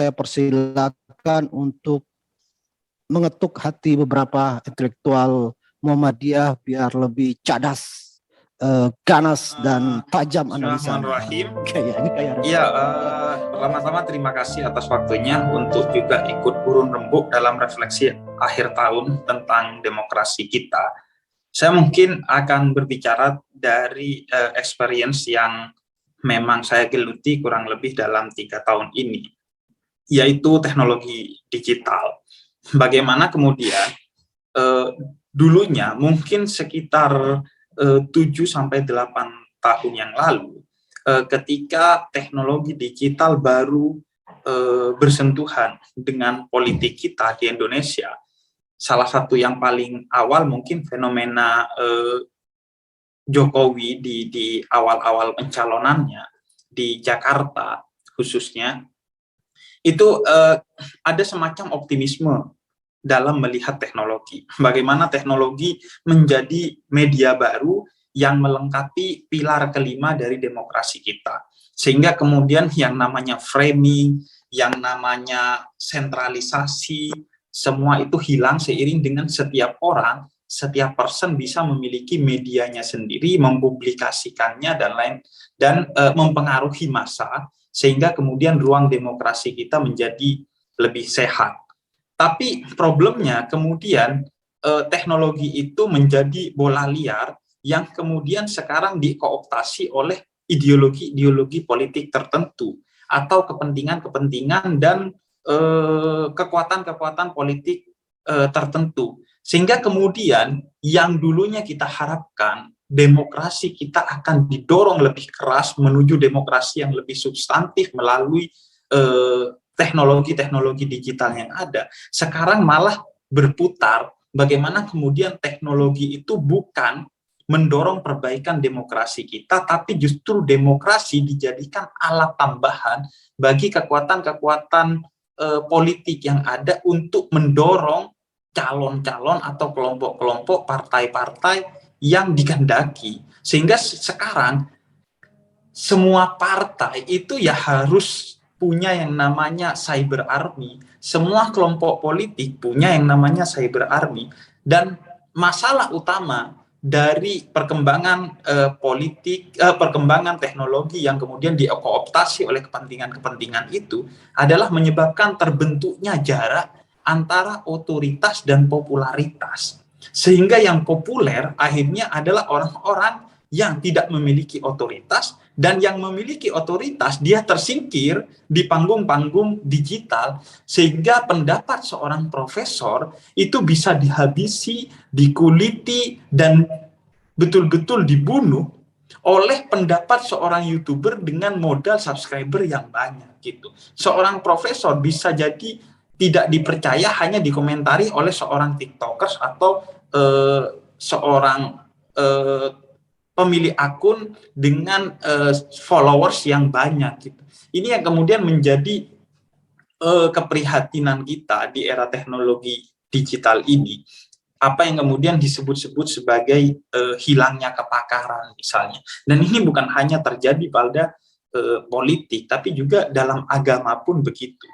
saya persilakan untuk mengetuk hati beberapa intelektual Muhammadiyah biar lebih cadas, ganas dan tajam analisanya. Bismillahirrahmanirrahim. Ya, pertama-tama terima kasih atas waktunya untuk juga ikut urun rembuk dalam refleksi akhir tahun tentang demokrasi kita. Saya mungkin akan berbicara dari experience yang memang saya geluti kurang lebih dalam 3 tahun ini, yaitu teknologi digital. Bagaimana kemudian dulunya mungkin sekitar 7-8 tahun yang lalu, ketika teknologi digital baru bersentuhan dengan politik kita di Indonesia, salah satu yang paling awal mungkin fenomena Jokowi di awal-awal pencalonannya di Jakarta khususnya, itu ada semacam optimisme dalam melihat teknologi. Bagaimana teknologi menjadi media baru yang melengkapi pilar kelima dari demokrasi kita. Sehingga kemudian yang namanya framing, yang namanya sentralisasi, semua itu hilang seiring dengan setiap orang, setiap person bisa memiliki medianya sendiri, mempublikasikannya dan mempengaruhi massa, sehingga kemudian ruang demokrasi kita menjadi lebih sehat. Tapi problemnya kemudian teknologi itu menjadi bola liar yang kemudian sekarang dikooptasi oleh ideologi-ideologi politik tertentu atau kepentingan-kepentingan dan kekuatan-kekuatan politik tertentu. Sehingga kemudian yang dulunya kita harapkan demokrasi kita akan didorong lebih keras menuju demokrasi yang lebih substantif melalui teknologi-teknologi digital yang ada, sekarang malah berputar bagaimana kemudian teknologi itu bukan mendorong perbaikan demokrasi kita, tapi justru demokrasi dijadikan alat tambahan bagi kekuatan-kekuatan politik yang ada untuk mendorong calon-calon atau kelompok-kelompok partai-partai yang dikehendaki. Sehingga sekarang semua partai itu ya harus punya yang namanya cyber army. Semua kelompok politik punya yang namanya cyber army. Dan masalah utama dari perkembangan perkembangan teknologi yang kemudian dikooptasi oleh kepentingan-kepentingan itu adalah menyebabkan terbentuknya jarak antara otoritas dan popularitas. Sehingga yang populer akhirnya adalah orang-orang yang tidak memiliki otoritas, dan yang memiliki otoritas dia tersingkir di panggung-panggung digital, sehingga pendapat seorang profesor itu bisa dihabisi, dikuliti, dan betul-betul dibunuh oleh pendapat seorang YouTuber dengan modal subscriber yang banyak gitu. Seorang profesor bisa jadi tidak dipercaya hanya dikomentari oleh seorang TikTokers atau seorang pemilik akun dengan followers yang banyak gitu. Ini yang kemudian menjadi keprihatinan kita di era teknologi digital ini. Apa yang kemudian disebut-sebut sebagai hilangnya kepakaran misalnya. Dan ini bukan hanya terjadi pada politik, tapi juga dalam agama pun begitu.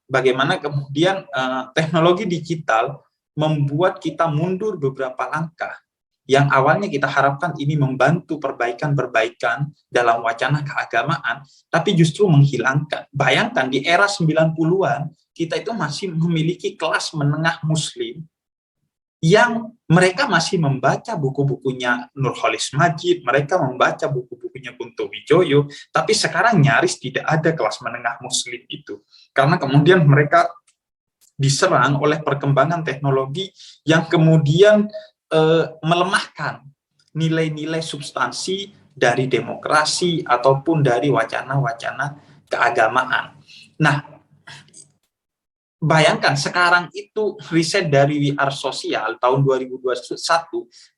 Bagaimana kemudian teknologi digital membuat kita mundur beberapa langkah yang awalnya kita harapkan ini membantu perbaikan-perbaikan dalam wacana keagamaan, tapi justru menghilangkan. Bayangkan di era 90-an, kita itu masih memiliki kelas menengah muslim yang mereka masih membaca buku-bukunya Nurholis Majid, mereka membaca buku-bukunya Kunto Wijoyo, tapi sekarang nyaris tidak ada kelas menengah muslim itu. Karena kemudian mereka diserang oleh perkembangan teknologi yang kemudian melemahkan nilai-nilai substansi dari demokrasi ataupun dari wacana-wacana keagamaan. Nah, bayangkan sekarang itu riset dari We Are Social tahun 2021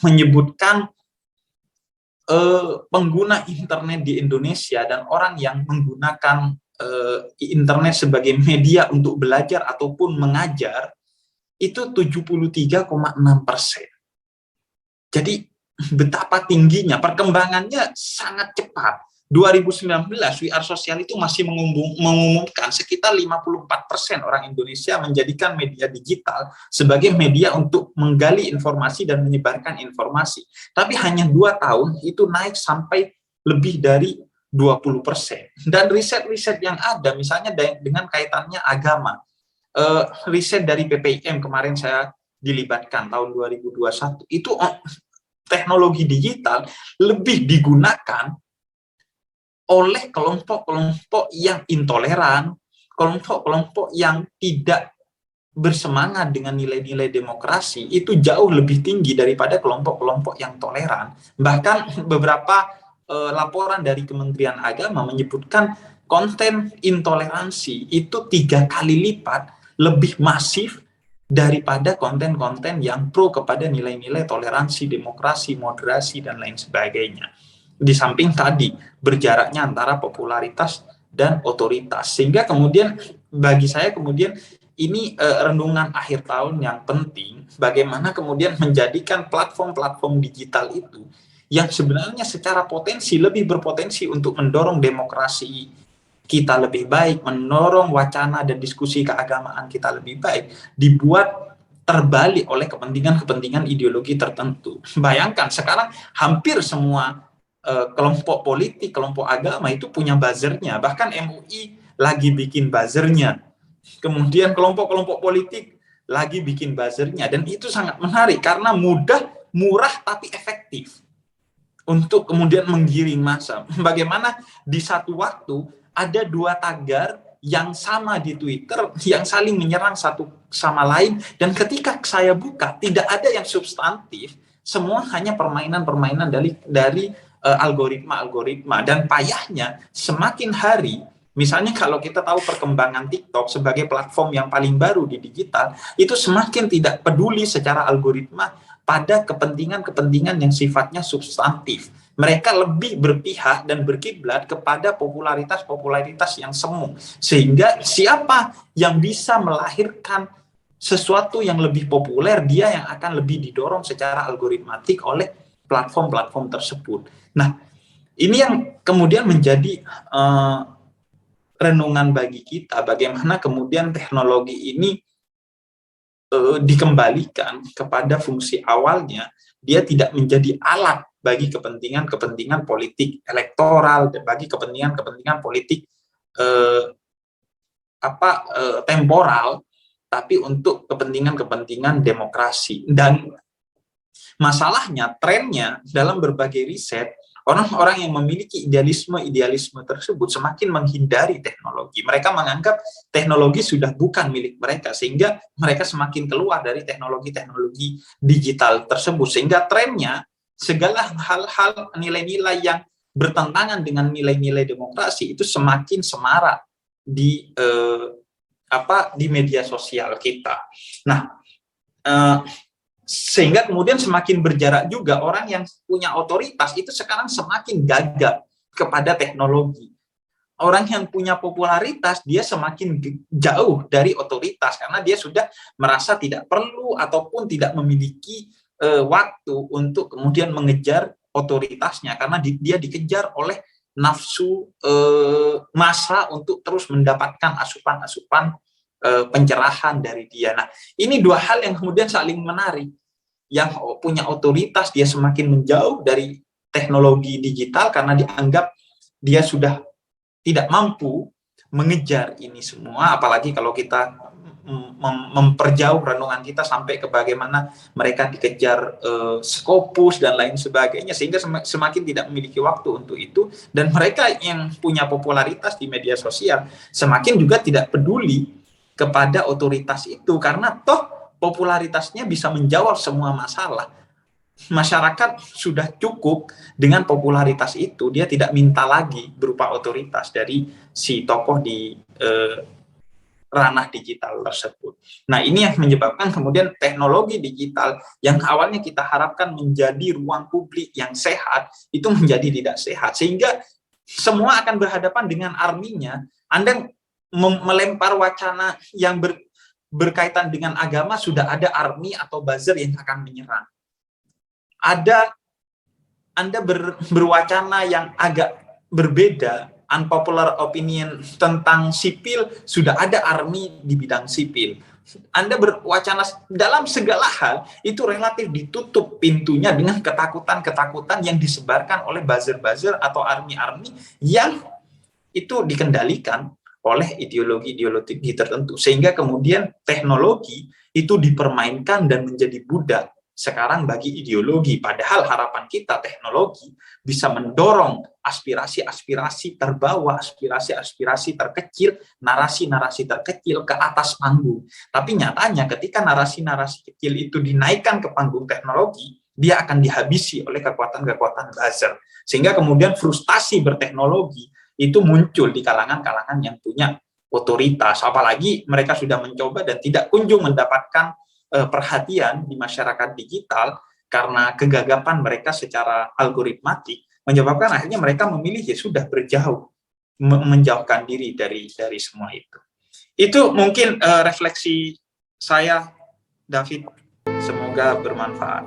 menyebutkan pengguna internet di Indonesia dan orang yang menggunakan internet sebagai media untuk belajar ataupun mengajar itu 73,6%. Jadi betapa tingginya, perkembangannya sangat cepat. 2019 We Are Social itu masih mengumumkan sekitar 54% orang Indonesia menjadikan media digital sebagai media untuk menggali informasi dan menyebarkan informasi. Tapi hanya 2 tahun itu naik sampai lebih dari 20%. Dan riset-riset yang ada, misalnya dengan kaitannya agama, riset dari PPIM kemarin saya dilibatkan tahun 2021, itu teknologi digital lebih digunakan oleh kelompok-kelompok yang intoleran, kelompok-kelompok yang tidak bersemangat dengan nilai-nilai demokrasi, itu jauh lebih tinggi daripada kelompok-kelompok yang toleran. Bahkan beberapa laporan dari Kementerian Agama menyebutkan konten intoleransi itu 3 kali lipat lebih masif daripada konten-konten yang pro kepada nilai-nilai toleransi, demokrasi, moderasi, dan lain sebagainya. Di samping tadi berjaraknya antara popularitas dan otoritas, sehingga kemudian bagi saya kemudian ini renungan akhir tahun yang penting, bagaimana kemudian menjadikan platform-platform digital itu yang sebenarnya secara potensi lebih berpotensi untuk mendorong demokrasi kita lebih baik, mendorong wacana dan diskusi keagamaan kita lebih baik, dibuat terbalik oleh kepentingan-kepentingan ideologi tertentu. Bayangkan sekarang hampir semua kelompok politik, kelompok agama itu punya buzzernya, bahkan MUI lagi bikin buzzernya, kemudian kelompok-kelompok politik lagi bikin buzzernya, dan itu sangat menarik karena mudah, murah, tapi efektif untuk kemudian menggiring massa. Bagaimana di satu waktu ada 2 tagar yang sama di Twitter yang saling menyerang satu sama lain, dan ketika saya buka tidak ada yang substantif, semua hanya permainan-permainan dari algoritma, dan payahnya semakin hari, misalnya kalau kita tahu perkembangan TikTok sebagai platform yang paling baru di digital, itu semakin tidak peduli secara algoritma pada kepentingan-kepentingan yang sifatnya substantif. Mereka lebih berpihak dan berkiblat kepada popularitas-popularitas yang semu, sehingga siapa yang bisa melahirkan sesuatu yang lebih populer, dia yang akan lebih didorong secara algoritmatik oleh platform-platform tersebut. Nah, ini yang kemudian menjadi renungan bagi kita, bagaimana kemudian teknologi ini dikembalikan kepada fungsi awalnya, dia tidak menjadi alat bagi kepentingan-kepentingan politik elektoral, bagi kepentingan-kepentingan politik temporal, tapi untuk kepentingan-kepentingan demokrasi. Dan masalahnya, trennya dalam berbagai riset, orang-orang yang memiliki idealisme tersebut semakin menghindari teknologi. Mereka menganggap teknologi sudah bukan milik mereka, sehingga mereka semakin keluar dari teknologi-teknologi digital tersebut. Sehingga trennya, segala hal-hal nilai-nilai yang bertentangan dengan nilai-nilai demokrasi itu semakin semarak di media sosial kita. Nah, sehingga kemudian semakin berjarak juga, orang yang punya otoritas itu sekarang semakin gagap kepada teknologi. Orang yang punya popularitas, dia semakin jauh dari otoritas, karena dia sudah merasa tidak perlu ataupun tidak memiliki waktu untuk kemudian mengejar otoritasnya, karena dia dikejar oleh nafsu massa untuk terus mendapatkan asupan-asupan pencerahan dari dia. Nah, ini 2 hal yang kemudian saling menarik. Yang punya otoritas, dia semakin menjauh dari teknologi digital karena dianggap dia sudah tidak mampu mengejar ini semua, apalagi kalau kita memperjauh renungan kita sampai ke bagaimana mereka dikejar Scopus dan lain sebagainya, sehingga semakin tidak memiliki waktu untuk itu. Dan mereka yang punya popularitas di media sosial semakin juga tidak peduli kepada otoritas itu, karena toh popularitasnya bisa menjawab semua masalah. Masyarakat sudah cukup dengan popularitas itu, dia tidak minta lagi berupa otoritas dari si tokoh di ranah digital tersebut. Nah, ini yang menyebabkan kemudian teknologi digital yang awalnya kita harapkan menjadi ruang publik yang sehat, itu menjadi tidak sehat, sehingga semua akan berhadapan dengan arminya. Anda melempar wacana yang berkaitan dengan agama, sudah ada army atau buzzer yang akan menyerang. Anda berwacana yang agak berbeda, unpopular opinion tentang sipil, sudah ada army di bidang sipil. Anda berwacana dalam segala hal, itu relatif ditutup pintunya dengan ketakutan-ketakutan yang disebarkan oleh buzzer-buzzer atau army-army yang itu dikendalikan oleh ideologi-ideologi tertentu. Sehingga kemudian teknologi itu dipermainkan dan menjadi budak sekarang bagi ideologi. Padahal harapan kita teknologi bisa mendorong aspirasi-aspirasi terbawa, aspirasi-aspirasi terkecil, narasi-narasi terkecil ke atas panggung. Tapi nyatanya ketika narasi-narasi kecil itu dinaikkan ke panggung teknologi, dia akan dihabisi oleh kekuatan-kekuatan buzzer. Sehingga kemudian frustasi berteknologi itu muncul di kalangan-kalangan yang punya otoritas. Apalagi mereka sudah mencoba dan tidak kunjung mendapatkan perhatian di masyarakat digital karena kegagapan mereka secara algoritmatik, menyebabkan akhirnya mereka memilih ya sudah berjauh, menjauhkan diri dari semua itu. Itu mungkin refleksi saya, David. Semoga bermanfaat.